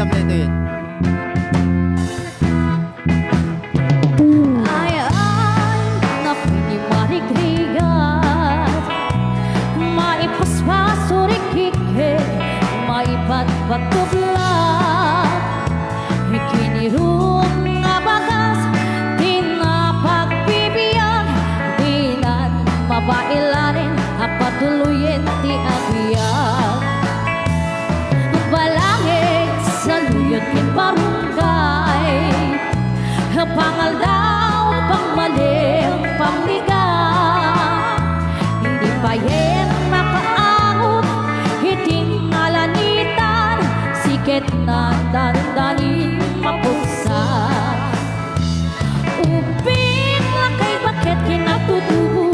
Tabletuin. Ay, na pinimarigligat maipaspasurikike maipatpatublat ikinirong nga bagas tinapagbibiyan dinan mabailanin apatuluyin ti agyan balangit sa luyot kin barangay pangal daw pangmaling pamiga hindi pa yan makaangot hiting alanitan siket na dandanin mapugsa uping lakay bakit kinatutubo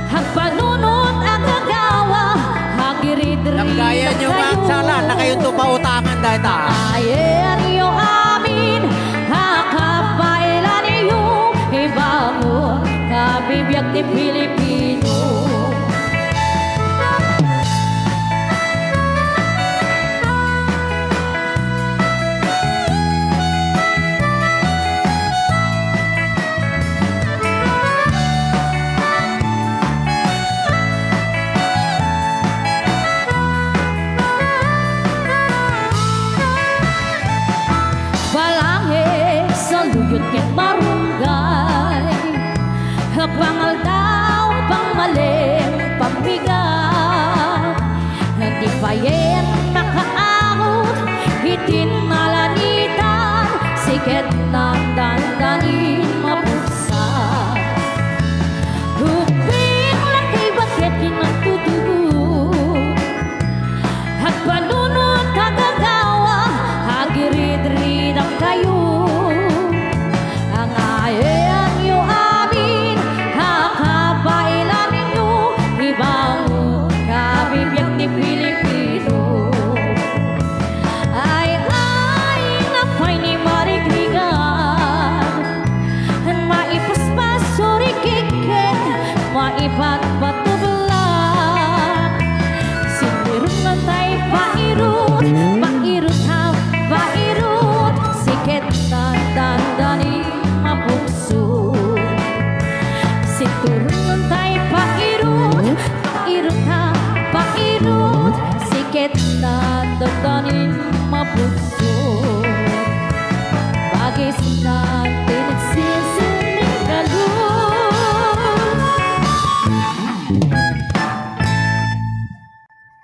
hagpanunot ang gagawa hagirid-rid Langgaya nyo nga ang sala na kayong tumautangan dahil ayer yo amin hakapailan niyo ibangon kabibiyag ni Pilipino balangit sa luyot ket marunggay pangal daw pangmaling pambigat hindi pa yan makaangot hitin nalanitan siket na dandanin mapugsa uping lakay bakit kinatutubo hagpanunot kagagawa hagirid-rid ang kayo ang ayan nyo amin hakapailan ninyo ibang kabibiyag ni Pilipino ay napay ni marigrigan maipaspasurikike maipatpatublan sinirong na tayo pairut pairut ha pairut siket na dandani mapugso sinirong na tayo pairut pairut ha pairut siket na dandani mapugso bagis natin nagsisining kalun.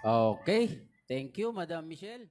Okay. Thank you, Madam Michelle.